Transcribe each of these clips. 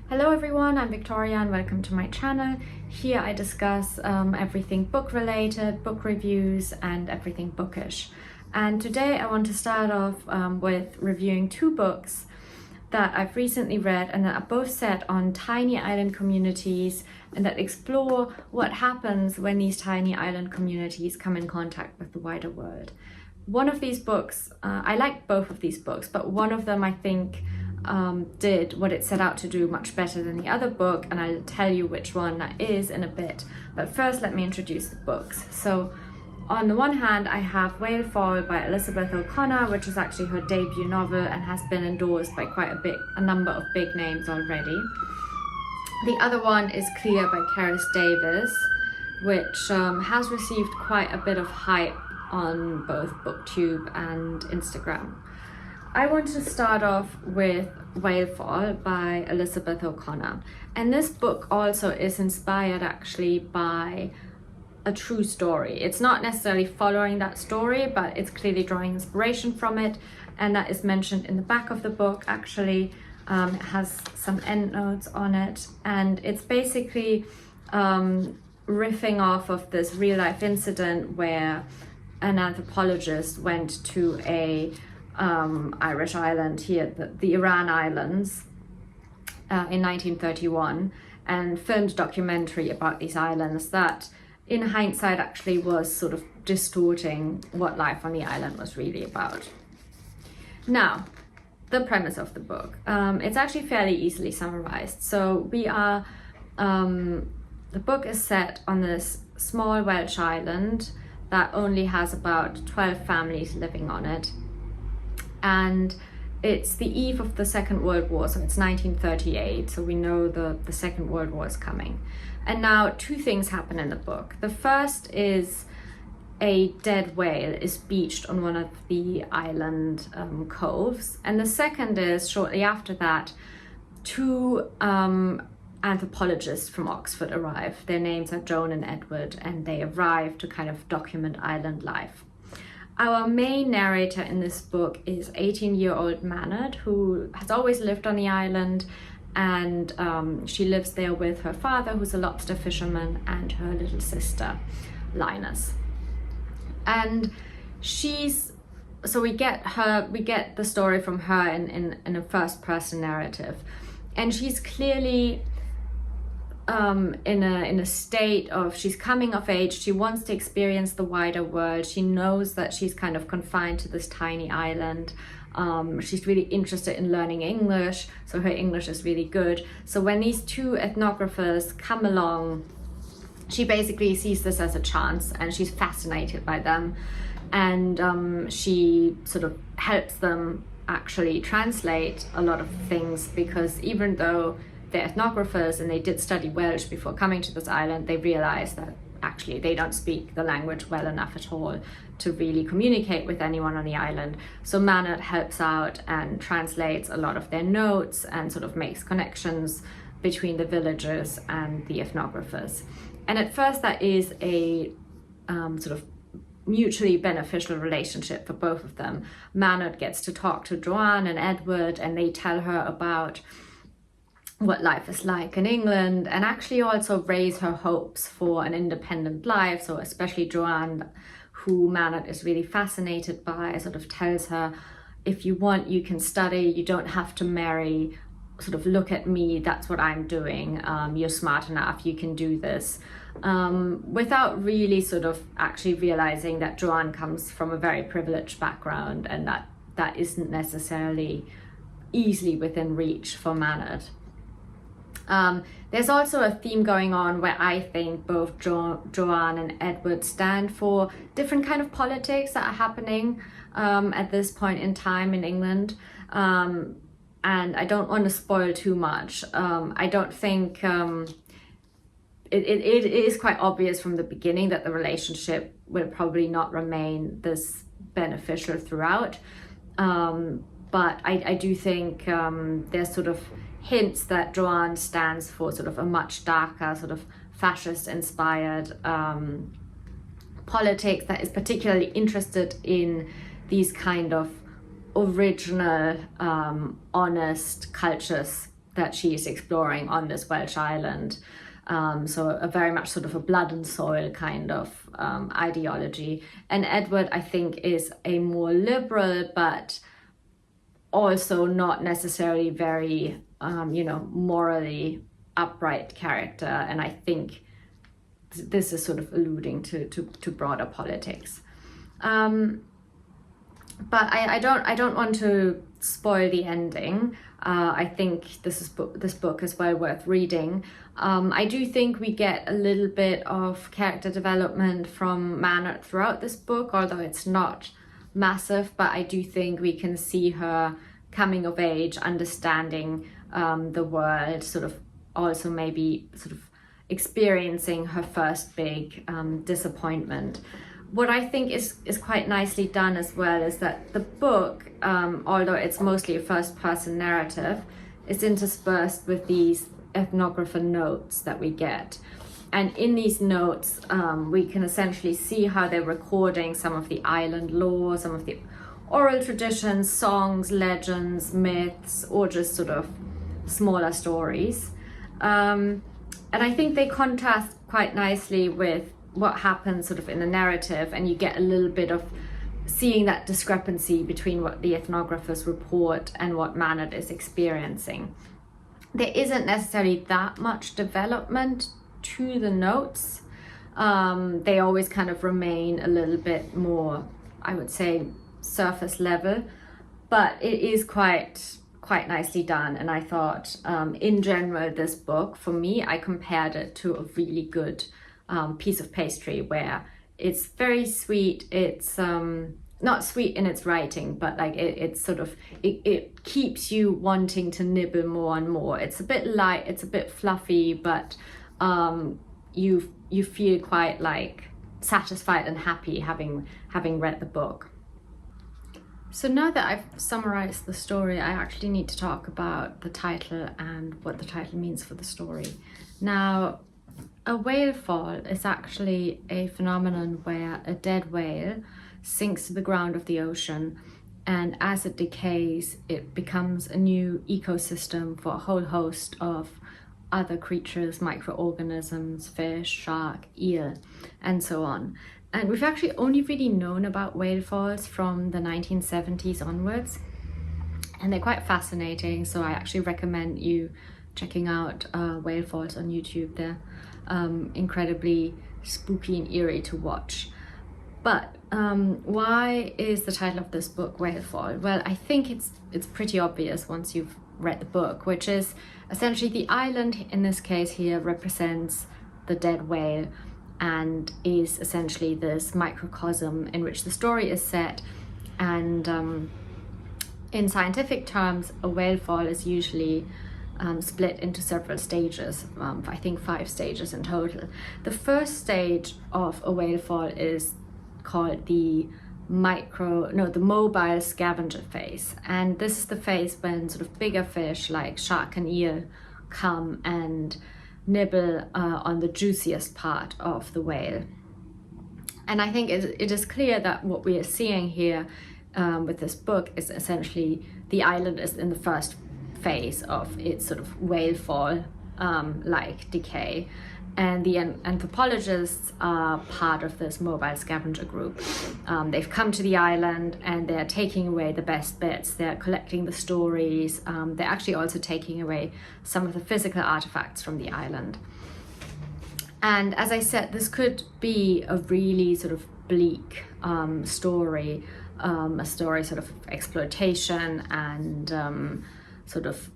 Hello everyone, I'm Victoria and welcome to my channel. Here I discuss everything book related, book reviews and everything bookish. And today I want to start off with reviewing two books that I've recently read and that are both set on tiny island communities and that explore what happens when these tiny island communities come in contact with the wider world. One of these books, I like both of these books, but one of them I think did what it set out to do much better than the other book, and I'll tell you which one that is in a bit. But first let me introduce the books. So on the one hand I have Whale Fall by Elizabeth O'Connor, which is actually her debut novel and has been endorsed by quite a number of big names already. The other one is Clear by Karis Davis, which has received quite a bit of hype on both BookTube and Instagram. I want to start off with Whale Fall by Elizabeth O'Connor. And this book also is inspired actually by a true story. It's not necessarily following that story, but it's clearly drawing inspiration from it. And that is mentioned in the back of the book actually. It has some endnotes on it. And it's basically riffing off of this real life incident where an anthropologist went to a Irish island here, the Iran Islands, in 1931, and filmed a documentary about these islands that in hindsight actually was sort of distorting what life on the island was really about. Now, the premise of the book, it's actually fairly easily summarized. So the book is set on this small Welsh island that only has about 12 families living on it. And it's the eve of the Second World War, so it's 1938, so we know the Second World War is coming. And now two things happen in the book. The first is a dead whale is beached on one of the island coves. And the second is, shortly after that, two anthropologists from Oxford arrive. Their names are Joan and Edward, and they arrive to kind of document island life. Our main narrator in this book is 18-year-old Manad, who has always lived on the island, and she lives there with her father, who's a lobster fisherman, and her little sister, Linus. And we get the story from her in a first-person narrative, and she's clearly in a state of, she's coming of age, she wants to experience the wider world, she knows that she's kind of confined to this tiny island, she's really interested in learning English, so her English is really good. So when these two ethnographers come along, she basically sees this as a chance and she's fascinated by them, and she sort of helps them actually translate a lot of things, because even though they're ethnographers and they did study Welsh before coming to this island, they realized that actually they don't speak the language well enough at all to really communicate with anyone on the island. So Manad helps out and translates a lot of their notes and sort of makes connections between the villagers and the ethnographers. And at first that is a sort of mutually beneficial relationship for both of them. Manad gets to talk to Joanne and Edward, and they tell her about what life is like in England, and actually also raise her hopes for an independent life. So especially Joanne, who Manad is really fascinated by, sort of tells her, if you want, you can study, you don't have to marry, sort of look at me, that's what I'm doing, you're smart enough, you can do this, without really sort of actually realizing that Joanne comes from a very privileged background and that isn't necessarily easily within reach for Manad. There's also a theme going on where I think both Joanne and Edward stand for different kind of politics that are happening at this point in time in England. And I don't want to spoil too much. I don't think it is quite obvious from the beginning that the relationship will probably not remain this beneficial throughout. But I do think there's sort of hints that Joanne stands for sort of a much darker, sort of fascist-inspired politics that is particularly interested in these kind of original, honest cultures that she's exploring on this Welsh island. So a very much sort of a blood and soil kind of ideology. And Edward, I think, is a more liberal, but also not necessarily very, morally upright character. And I think this is sort of alluding to broader politics. But I don't want to spoil the ending. I think this book is well worth reading. I do think we get a little bit of character development from Manor throughout this book, although it's not massive, but I do think we can see her coming of age, understanding the world, sort of also maybe sort of experiencing her first big disappointment. What I think is quite nicely done as well is that the book, although it's mostly a first-person narrative, is interspersed with these ethnographer notes that we get. And in these notes, we can essentially see how they're recording some of the island lore, some of the oral traditions, songs, legends, myths, or just sort of smaller stories. And I think they contrast quite nicely with what happens sort of in the narrative, and you get a little bit of seeing that discrepancy between what the ethnographers report and what Maynard is experiencing. There isn't necessarily that much development to the notes. They always kind of remain a little bit more, I would say, surface level, but it is quite nicely done. And I thought, in general, this book, for me, I compared it to a really good piece of pastry where it's very sweet. It's not sweet in its writing, but like it's sort of it keeps you wanting to nibble more and more. It's a bit light, it's a bit fluffy, but you feel quite like satisfied and happy having read the book. So now that I've summarized the story, I actually need to talk about the title and what the title means for the story. Now, a whale fall is actually a phenomenon where a dead whale sinks to the ground of the ocean, and as it decays, it becomes a new ecosystem for a whole host of other creatures, microorganisms, fish, shark, eel, and so on. And we've actually only really known about whale falls from the 1970s onwards, and they're quite fascinating, so I actually recommend you checking out whale falls on YouTube. They're incredibly spooky and eerie to watch. But why is the title of this book Whale Fall? Well, I think it's pretty obvious once you've read the book, which is essentially the island in this case here represents the dead whale and is essentially this microcosm in which the story is set. And in scientific terms, a whale fall is usually split into several stages, I think 5 stages in total. The first stage of a whale fall is called the mobile scavenger phase. And this is the phase when sort of bigger fish like shark and eel come and nibble on the juiciest part of the whale. And I think it is clear that what we are seeing here with this book is essentially the island is in the first phase of its sort of whale fall like decay, and the anthropologists are part of this mobile scavenger group. They've come to the island and they're taking away the best bits, they're collecting the stories, they're actually also taking away some of the physical artifacts from the island. And as I said, this could be a really sort of bleak story, a story sort of exploitation and sort of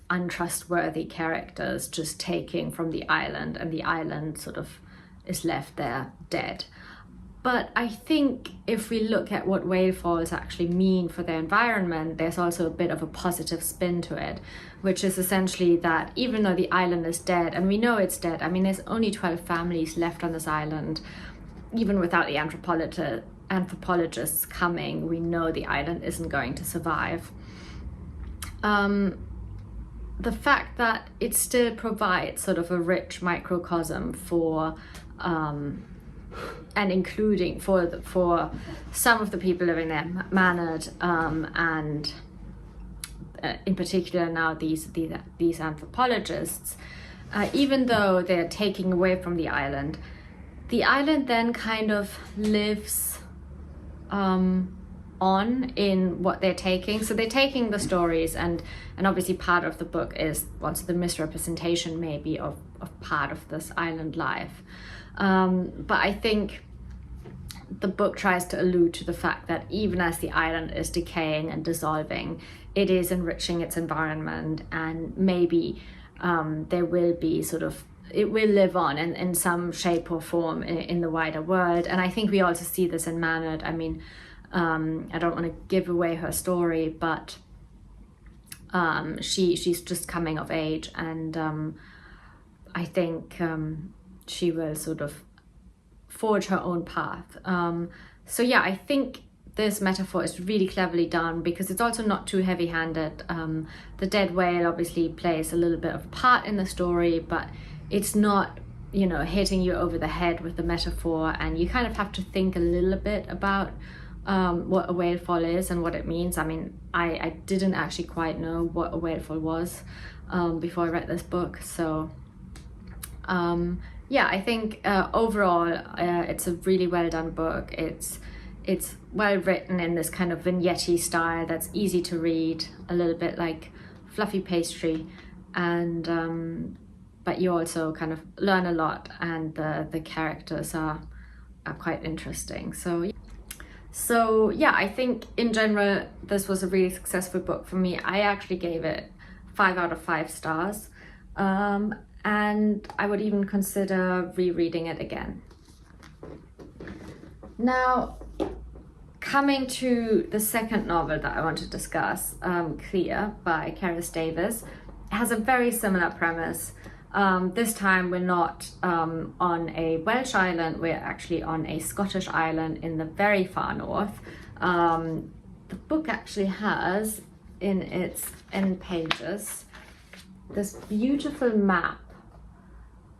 untrustworthy characters just taking from the island, and the island sort of is left there dead. But I think if we look at what whale falls actually mean for their environment, there's also a bit of a positive spin to it, which is essentially that even though the island is dead, and we know it's dead, I mean, there's only 12 families left on this island, even without the anthropologists coming, we know the island isn't going to survive. The fact that it still provides sort of a rich microcosm for and including for some of the people living there, Manard and in particular now these anthropologists, even though they're taking away from the island then kind of lives on in what they're taking. So they're taking the stories, and obviously part of the book is also the misrepresentation maybe of part of this island life. But I think the book tries to allude to the fact that even as the island is decaying and dissolving, it is enriching its environment, and maybe there will be it will live on in some shape or form in the wider world. And I think we also see this in Manad. I mean, I don't want to give away her story, but she's just coming of age, and I think she will sort of forge her own path. So yeah, I think this metaphor is really cleverly done because it's also not too heavy-handed. The dead whale obviously plays a little bit of a part in the story, but it's not, hitting you over the head with the metaphor, and you kind of have to think a little bit about what a whale fall is and what it means. I mean, I didn't actually quite know what a whale fall was before I read this book. So yeah, I think overall it's a really well done book. It's well written in this kind of vignette style that's easy to read, a little bit like fluffy pastry, and but you also kind of learn a lot, and the characters are quite interesting. So yeah, I think in general this was a really successful book for me. I actually gave it 5 out of 5 stars, and I would even consider rereading it again. Now, coming to the second novel that I want to discuss, Clear by Cerys Davis, has a very similar premise. This time we're not on a Welsh island, we're actually on a Scottish island in the very far north. The book actually has in its end pages this beautiful map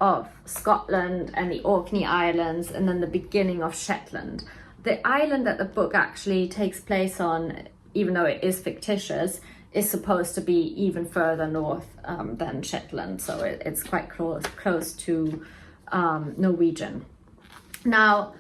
of Scotland and the Orkney Islands, and then the beginning of Shetland. The island that the book actually takes place on, even though it is fictitious, is supposed to be even further north than Shetland, so it's quite close to Norwegian. Now,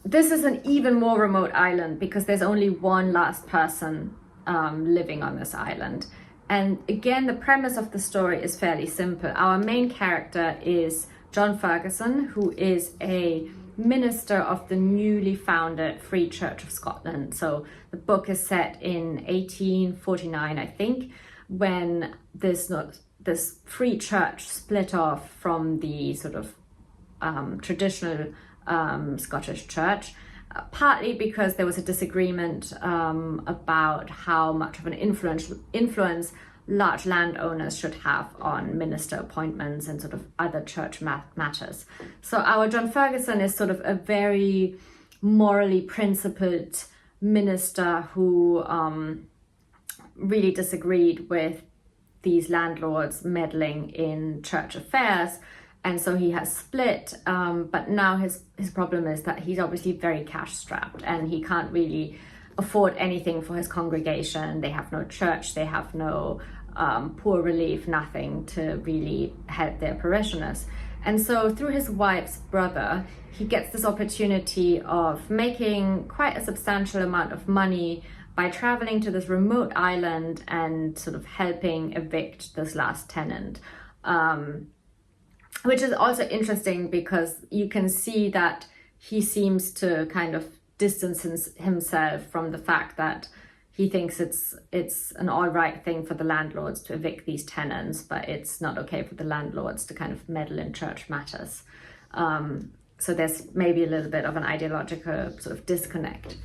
this is an even more remote island because there's only one last person living on this island. And again, the premise of the story is fairly simple. Our main character is John Ferguson, who is a minister of the newly founded Free Church of Scotland. So the book is set in 1849, I think, when this Free Church split off from the sort of traditional Scottish Church, partly because there was a disagreement about how much of an influence large landowners should have on minister appointments and sort of other church matters. So our John Ferguson is sort of a very morally principled minister who really disagreed with these landlords meddling in church affairs. And so he has split, but now his problem is that he's obviously very cash strapped and he can't really afford anything for his congregation. They have no church, they have no poor relief, nothing to really help their parishioners. And so through his wife's brother, he gets this opportunity of making quite a substantial amount of money by traveling to this remote island and sort of helping evict this last tenant. Which is also interesting because you can see that he seems to kind of distance himself from the fact that he thinks it's an all right thing for the landlords to evict these tenants, but it's not okay for the landlords to kind of meddle in church matters. So there's maybe a little bit of an ideological sort of disconnect.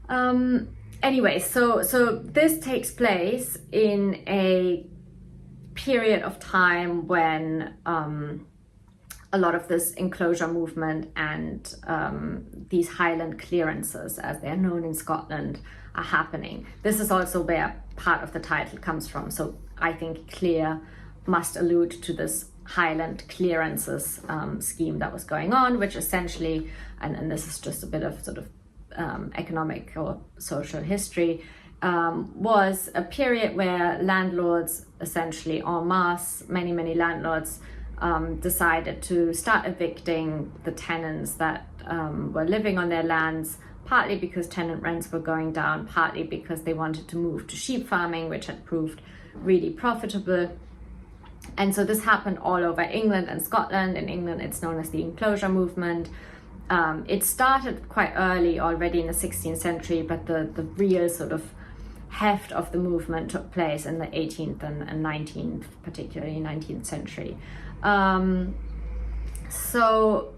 Anyway, so this takes place in a period of time when a lot of this enclosure movement and these Highland clearances, as they're known in Scotland, are happening. This is also where part of the title comes from. So I think Clear must allude to this Highland clearances scheme that was going on, which essentially, and this is just a bit of sort of economic or social history, was a period where landlords, essentially en masse, many landlords decided to start evicting the tenants that were living on their lands, partly because tenant rents were going down, partly because they wanted to move to sheep farming, which had proved really profitable. And so this happened all over England and Scotland. In England, it's known as the enclosure movement. It started quite early, already in the 16th century, but the real sort of heft of the movement took place in the 18th and 19th, particularly 19th century. So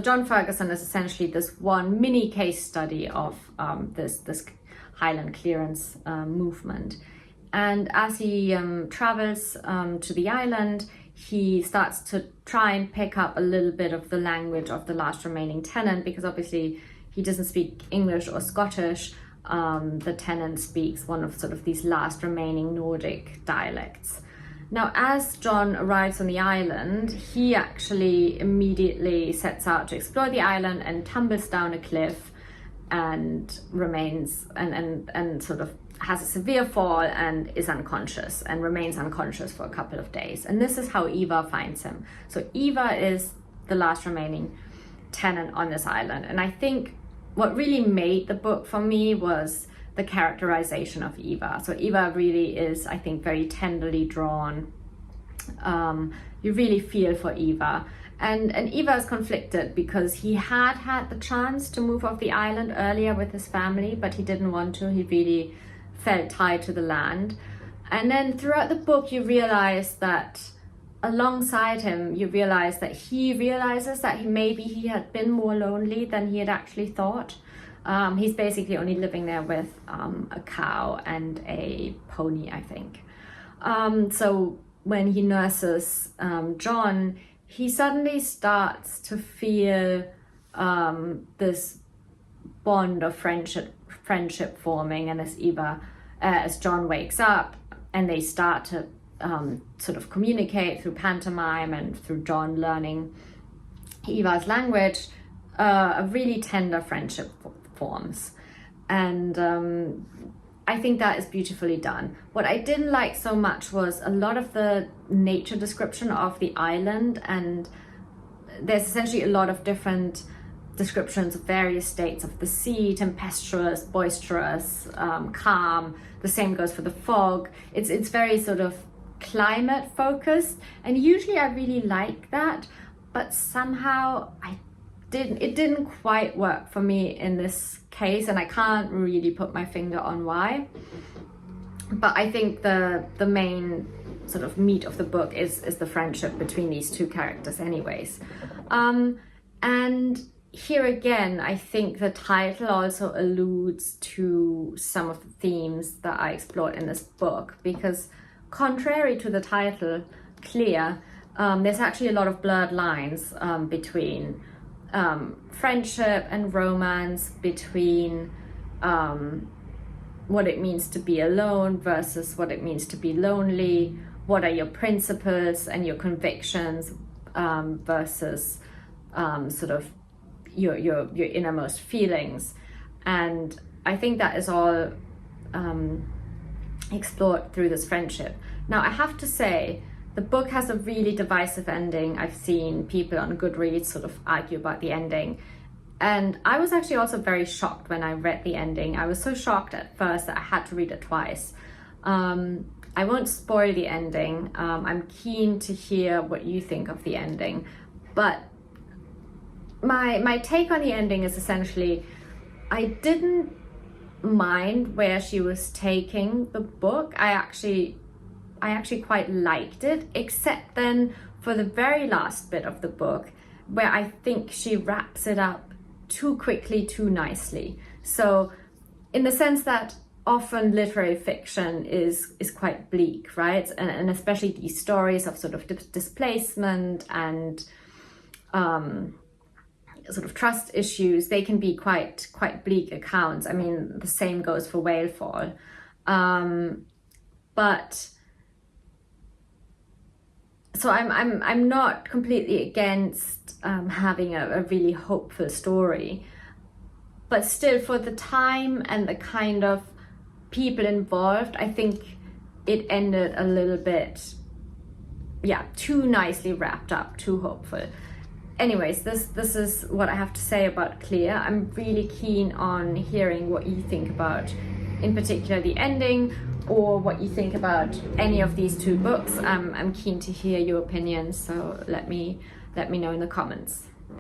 John Ferguson is essentially this one mini case study of this Highland clearance movement. And as he travels to the island, he starts to try and pick up a little bit of the language of the last remaining tenant, because obviously he doesn't speak English or Scottish. The tenant speaks one of sort of these last remaining Nordic dialects. Now, as John arrives on the island, he actually immediately sets out to explore the island and tumbles down a cliff and remains and sort of has a severe fall and is unconscious and remains unconscious for a couple of days. And this is how Eva finds him. So Eva is the last remaining tenant on this island. And I think what really made the book for me was the characterization of Eva. So Eva really is, I think, very tenderly drawn. You really feel for Eva. And Eva is conflicted because he had the chance to move off the island earlier with his family, but he didn't want to. He really felt tied to the land. And then throughout the book, you realize that alongside him, you realize that he realizes that maybe he had been more lonely than he had actually thought. He's basically only living there with a cow and a pony, I think. So when he nurses John, he suddenly starts to feel this bond of friendship forming, and as John wakes up and they start to sort of communicate through pantomime and through John learning Eva's language, a really tender friendship forms. And I think that is beautifully done. What I didn't like so much was a lot of the nature description of the island, and there's essentially a lot of different descriptions of various states of the sea: tempestuous, boisterous, calm. The same goes for the fog. It's very sort of climate focused, and usually I really like that, but somehow it didn't quite work for me in this case, and I can't really put my finger on why. But I think the main sort of meat of the book is the friendship between these two characters anyways. And here again, I think the title also alludes to some of the themes that I explored in this book, because contrary to the title, Clear, there's actually a lot of blurred lines between friendship and romance, between what it means to be alone versus what it means to be lonely. What are your principles and your convictions versus sort of your innermost feelings. And I think that is all explored through this friendship. Now, I have to say, the book has a really divisive ending. I've seen people on Goodreads sort of argue about the ending. And I was actually also very shocked when I read the ending. I was so shocked at first that I had to read it twice. I won't spoil the ending. I'm keen to hear what you think of the ending. But my take on the ending is essentially, I didn't mind where she was taking the book. I actually quite liked it, except then for the very last bit of the book, where I think she wraps it up too quickly, too nicely. So in the sense that often literary fiction is quite bleak, right? And especially these stories of sort of displacement and sort of trust issues, they can be quite bleak accounts. I mean, the same goes for Whalefall. But so I'm not completely against having a really hopeful story, but still, for the time and the kind of people involved, I think it ended a little bit, too nicely wrapped up, too hopeful. Anyways, this is what I have to say about Clear. I'm really keen on hearing what you think about, in particular, the ending, or what you think about any of these two books. I'm keen to hear your opinions, so let me know in the comments.